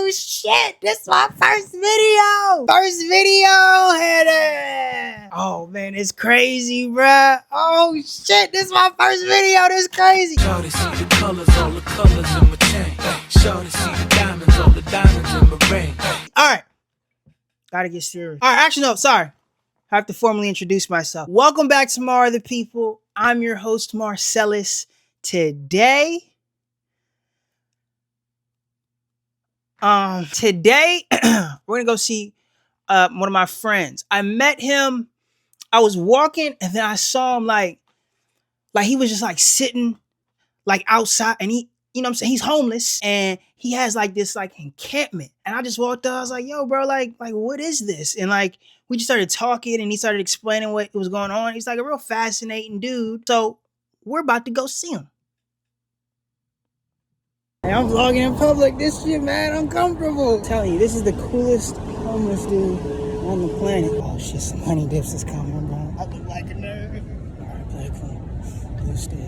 Oh shit, this is my first video. First video hitter. Oh man, it's crazy, bruh. Oh shit, this is my first video. This is crazy. Shawty see the colors, all the colors in my chain. Shawty see the diamonds, all the diamonds in my ring. Alright. Gotta get serious. Alright, actually no, sorry. I have to formally introduce myself. Welcome back to Mar the People. I'm your host, Marcellus. Today, we're gonna go see one of my friends. I met him. I was walking, and then I saw him like he was just like sitting like outside, and he, you know what I'm saying, he's homeless, and he has like this like encampment. And I just walked up. I was like, "Yo, bro, like what is this?" And like we just started talking, and he started explaining what was going on. He's like a real fascinating dude. So we're about to go see him. Hey, I'm vlogging in public. This shit, man, uncomfortable. I'm telling you, this is the coolest homeless dude on the planet. Oh shit, some honey dips is coming, bro. I look like a nerd. Alright, play it cool. Play still.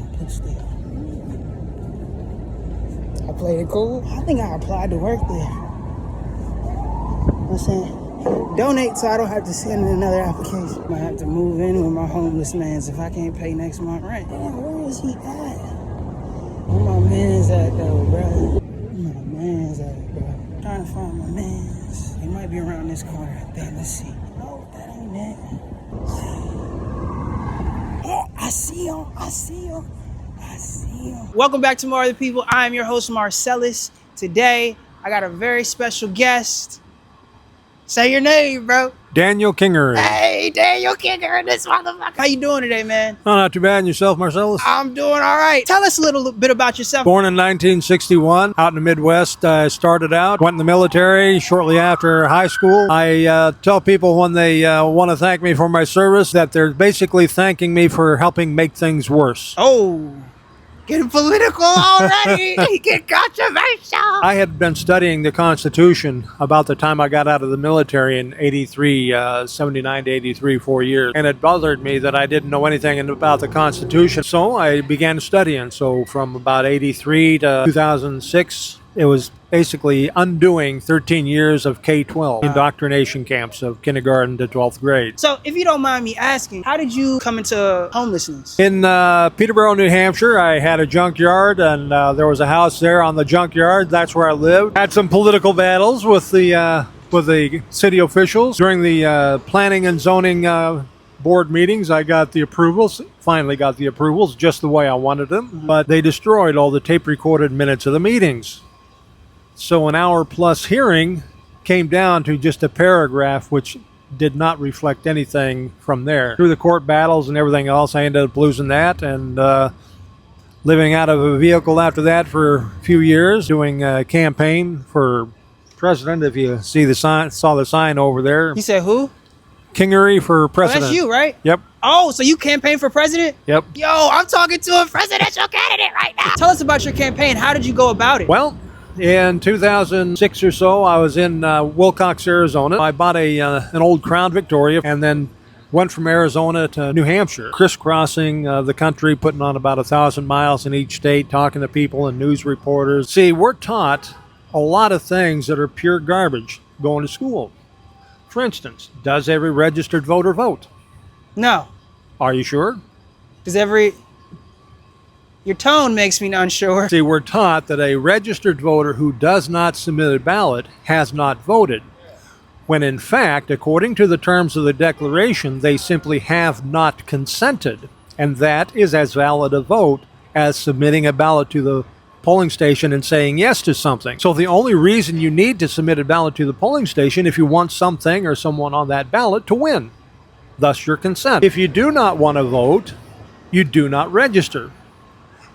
I played it cool. I think I applied to work there. You know what I'm saying? Donate so I don't have to send in another application. I have to move in with my homeless mans if I can't pay next month rent. Damn, where is he at? Where my man's at though, bro? Where my man's at, bro? I'm trying to find my man's. He might be around this corner. Damn, let's see. No, that ain't it. Oh, I see him. Welcome back to More Other People. I am your host, Marcellus. Today, I got a very special guest. Say your name, bro. Daniel Kingery. Hey, Daniel Kingery, this motherfucker. How you doing today, man? Oh, not too bad. And yourself, Marcellus? I'm doing all right. Tell us a little bit about yourself. Born in 1961, out in the Midwest. I started out, went in the military shortly after high school. I tell people when they want to thank me for my service that they're basically thanking me for helping make things worse. Oh, getting political already. Get controversial. I had been studying the Constitution about the time I got out of the military in 83, 79 to 83, 4 years. And it bothered me that I didn't know anything about the Constitution. So I began studying. So from about 83 to 2006, it was basically undoing 13 years of K-12 indoctrination camps of kindergarten to 12th grade. So if you don't mind me asking, how did you come into homelessness? In Peterborough, New Hampshire, I had a junkyard, and there was a house there on the junkyard. That's where I lived. Had some political battles with the city officials. During the planning and zoning board meetings, I got the approvals, finally got the approvals just the way I wanted them, but they destroyed all the tape-recorded minutes of the meetings. So an hour-plus hearing came down to just a paragraph which did not reflect anything from there. Through the court battles and everything else, I ended up losing that and living out of a vehicle after that for a few years, doing a campaign for president. If you see the sign, saw the sign over there. You said who? Kingery for president. Oh, that's you, right? Yep. Oh, so you campaigned for president? Yep. Yo, I'm talking to a presidential candidate right now. Tell us about your campaign. How did you go about it? Well, in 2006 or so, I was in Wilcox, Arizona. I bought an old Crown Victoria and then went from Arizona to New Hampshire, crisscrossing the country, putting on about 1,000 miles in each state, talking to people and news reporters. See, we're taught a lot of things that are pure garbage going to school. For instance, does every registered voter vote? No. Are you sure? Does your tone makes me unsure. See, we're taught that a registered voter who does not submit a ballot has not voted, when in fact, according to the terms of the Declaration, they simply have not consented, and that is as valid a vote as submitting a ballot to the polling station and saying yes to something. So the only reason you need to submit a ballot to the polling station if you want something or someone on that ballot to win, thus your consent. If you do not want to vote, you do not register.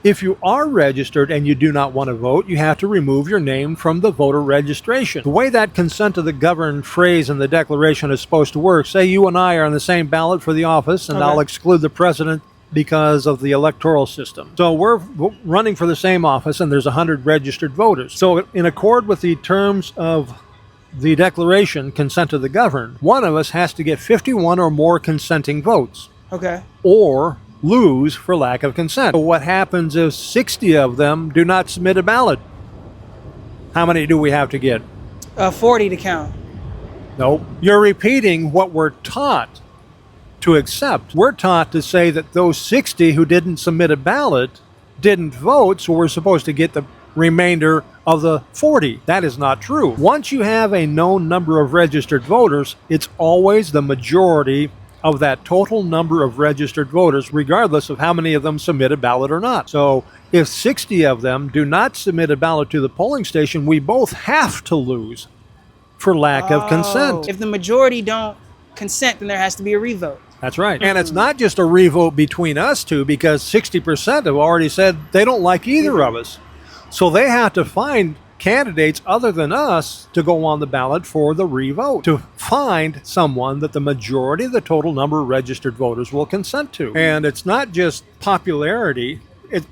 If you are registered and you do not want to vote, you have to remove your name from the voter registration. The way that consent to the governed phrase in the Declaration is supposed to work, say you and I are on the same ballot for the office, and I'll exclude the president because of the electoral system. So we're running for the same office, and there's 100 registered voters. So in accord with the terms of the Declaration, consent to the governed, one of us has to get 51 or more consenting votes. Okay. Or lose for lack of consent. So what happens if 60 of them do not submit a ballot? How many do we have to get? 40 to count. No, you're repeating what we're taught to accept. We're taught to say that those 60 who didn't submit a ballot didn't vote, so we're supposed to get the remainder of the 40. That is not true. Once you have a known number of registered voters, it's always the majority of that total number of registered voters, regardless of how many of them submit a ballot or not. So if 60 of them do not submit a ballot to the polling station, we both have to lose for lack of consent. If the majority don't consent, then there has to be a revote. That's right. And it's not just a revote between us two, because 60% have already said they don't like either of us. So they have to find candidates other than us to go on the ballot for the revote, to find someone that the majority of the total number of registered voters will consent to. And it's not just popularity.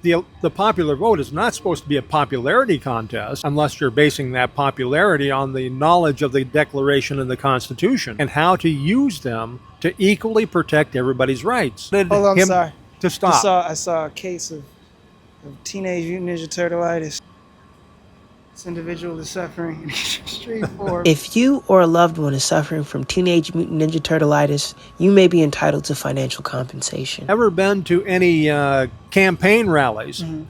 The popular vote is not supposed to be a popularity contest unless you're basing that popularity on the knowledge of the Declaration and the Constitution and how to use them to equally protect everybody's rights. Hold on, I'm sorry. To stop. I saw a case of Teenage Mutant Ninja Turtleitis. This individual is suffering in extreme form. If you or a loved one is suffering from Teenage Mutant Ninja Turtleitis, you may be entitled to financial compensation. Ever been to any campaign rallies? Mm-hmm.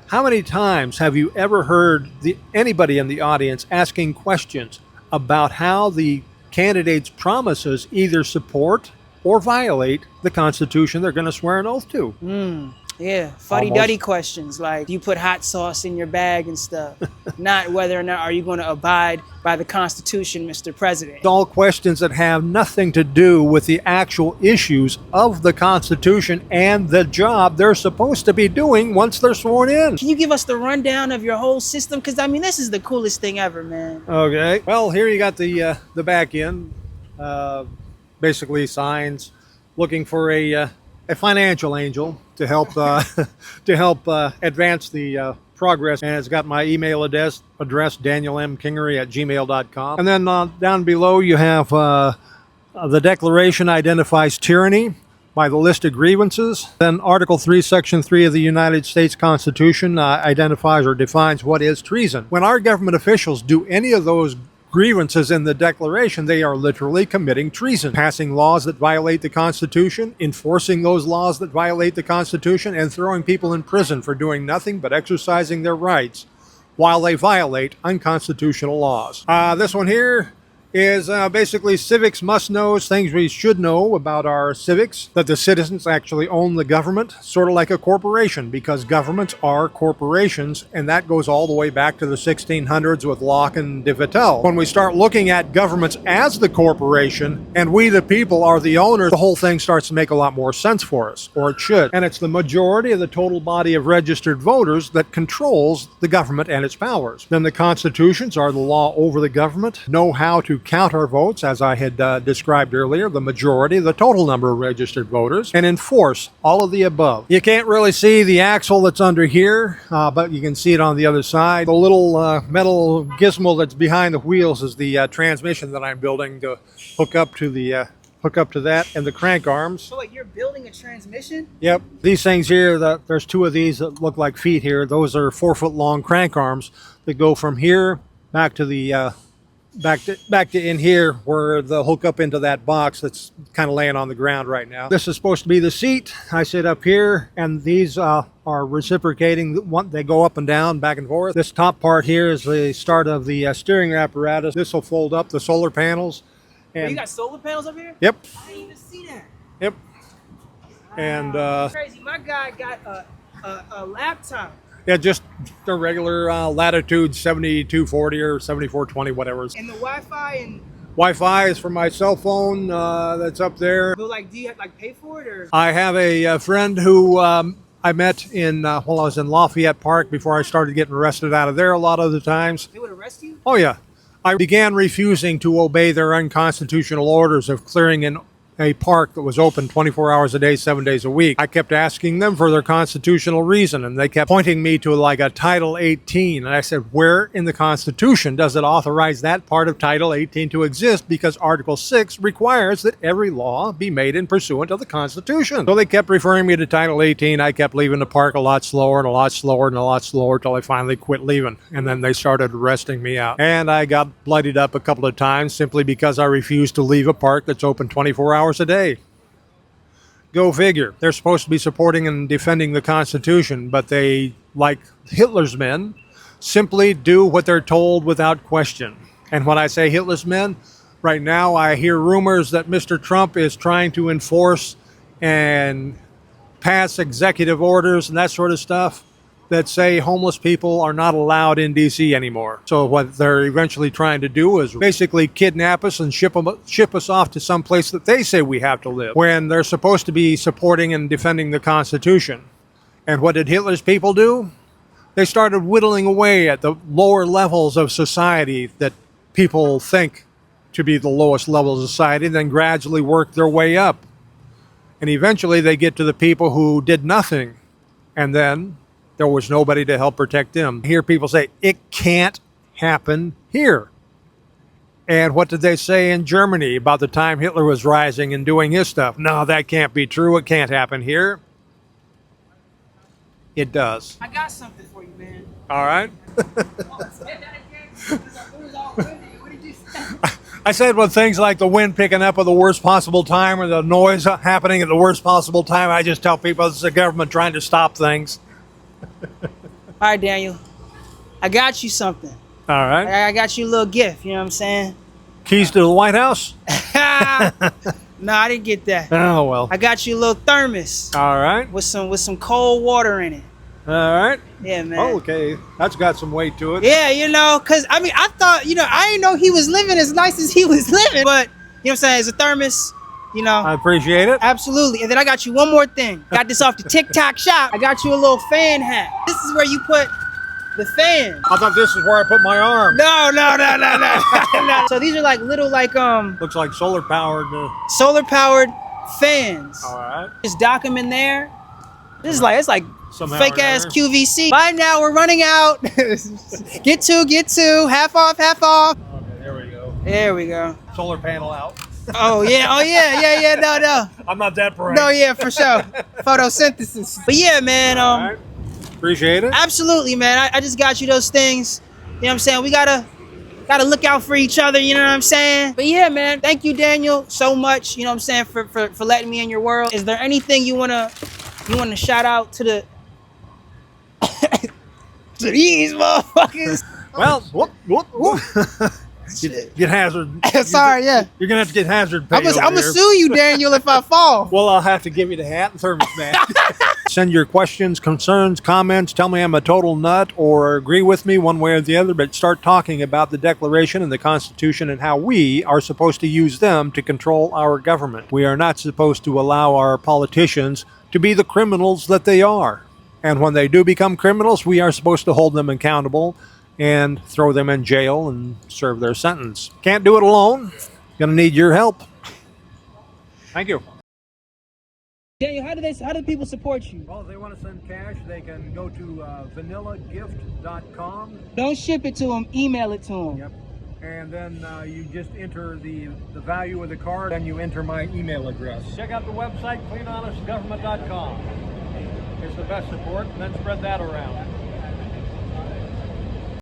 How many times have you ever heard anybody in the audience asking questions about how the candidates' promises either support or violate the Constitution they're going to swear an oath to? Yeah, fuddy-duddy questions like, do you put hot sauce in your bag and stuff? Not whether or not are you going to abide by the Constitution, Mr. President. It's all questions that have nothing to do with the actual issues of the Constitution and the job they're supposed to be doing once they're sworn in. Can you give us the rundown of your whole system? Because, I mean, this is the coolest thing ever, man. Okay. Well, here you got the back end. Basically signs looking for a financial angel to help advance the progress, and it's got my email address danielmkingery@gmail.com. And then down below you have the Declaration identifies tyranny by the list of grievances. Then Article 3, Section 3 of the United States Constitution identifies or defines what is treason. When our government officials do any of those grievances in the Declaration, they are literally committing treason, passing laws that violate the Constitution, enforcing those laws that violate the Constitution, and throwing people in prison for doing nothing but exercising their rights while they violate unconstitutional laws. This one here is basically civics must-knows, things we should know about our civics, that the citizens actually own the government, sort of like a corporation, because governments are corporations, and that goes all the way back to the 1600s with Locke and de Vittel. When we start looking at governments as the corporation, and we the people are the owners, the whole thing starts to make a lot more sense for us, or it should. And it's the majority of the total body of registered voters that controls the government and its powers. Then the constitutions are the law over the government, know how to count our votes, as I had described earlier, the majority, the total number of registered voters, and enforce all of the above. You can't really see the axle that's under here, but you can see it on the other side. The little metal gizmo that's behind the wheels is the transmission that I'm building to hook up to that and the crank arms. So, like, you're building a transmission? Yep. These things here, there's two of these that look like feet here. Those are 4-foot-long crank arms that go from here back to the back to in here, where they'll hook up into that box that's kind of laying on the ground right now. This is supposed to be the seat. I sit up here, and these are reciprocating. They go up and down, back and forth. This top part here is the start of the steering apparatus. This will fold up the solar panels. And you got solar panels up here? Yep. I didn't even see that. Yep. And crazy. My guy got a laptop. yeah, just a regular Latitude 7240 or 7420, whatever. And the Wi-Fi and Wi-Fi is for my cell phone that's up there. but, like, do you have, like, pay for it, or? I have a friend who I met while I was in Lafayette Park before I started getting arrested out of there a lot of the times. They would arrest you? Oh yeah. I began refusing to obey their unconstitutional orders of clearing an a park that was open 24 hours a day, 7 days a week. I kept asking them for their constitutional reason, and they kept pointing me to like a Title 18. And I said, where in the Constitution does it authorize that part of Title 18 to exist? Because Article 6 requires that every law be made in pursuant of the Constitution. So they kept referring me to Title 18. I kept leaving the park a lot slower and a lot slower and a lot slower till I finally quit leaving. And then they started arresting me out. And I got bloodied up a couple of times simply because I refused to leave a park that's open 24 hours a day. Go figure. They're supposed to be supporting and defending the Constitution, but they, like Hitler's men, simply do what they're told without question. And when I say Hitler's men, right now I hear rumors that Mr. Trump is trying to enforce and pass executive orders and that sort of stuff that say homeless people are not allowed in D.C. anymore. So what they're eventually trying to do is basically kidnap us and ship us off to some place that they say we have to live, when they're supposed to be supporting and defending the Constitution. And what did Hitler's people do? They started whittling away at the lower levels of society that people think to be the lowest levels of society, and then gradually work their way up. And eventually they get to the people who did nothing, and then there was nobody to help protect them. I hear people say, it can't happen here. And what did they say in Germany about the time Hitler was rising and doing his stuff? No, that can't be true. It can't happen here. It does. I got something for you, man. All right. Say that again. It was all windy. What did you say? I said when things like the wind picking up at the worst possible time or the noise happening at the worst possible time, I just tell people it's the government trying to stop things. All right, Daniel. I got you something. All right. I got you a little gift. You know what I'm saying? Keys to the White House? No, I didn't get that. Oh, well. I got you a little thermos All right. with some cold water in it. All right. Yeah, man. Okay. That's got some weight to it. Yeah, you know, because, I mean, I thought, I didn't know he was living as nice as he was living. But, you know what I'm saying, as a thermos, I appreciate it. Absolutely. And then I got you one more thing. Got this off the TikTok shop. I got you a little fan hat. This is where you put the fan. I thought this is where I put my arm. No. No. So these are like little Looks like solar powered. solar powered fans. All right. Just dock them in there. It's like Somehow fake or ass another. QVC. By now we're running out. Get two. Half off. Okay, there we go. There we go. Solar panel out. Oh yeah. No. I'm not that bright. No, yeah, for sure. Photosynthesis. But yeah, man. All right. Appreciate it. Absolutely, man. I just got you those things. You know what I'm saying? We gotta look out for each other, you know what I'm saying? But yeah, man, thank you, Daniel, so much, you know what I'm saying, for letting me in your world. Is there anything you wanna shout out to the to these motherfuckers? Well, whoop. Get hazard. Sorry, yeah. You're gonna have to get hazard pay. I'm over gonna here. sue you, Daniel, if I fall. Well, I'll have to give you the hat and thermos back. Send your questions, concerns, comments. Tell me I'm a total nut or agree with me one way or the other, but start talking about the Declaration and the Constitution and how we are supposed to use them to control our government. We are not supposed to allow our politicians to be the criminals that they are. And when they do become criminals, we are supposed to hold them accountable and throw them in jail and serve their sentence. Can't do it alone. Gonna need your help. Thank you. Daniel, how do people support you? Well, if they want to send cash, they can go to vanillagift.com. Don't ship it to them, email it to them. Yep. And then you just enter the value of the card, and you enter my email address. Check out the website, cleanhonestgovernment.com. It's the best support, and then spread that around.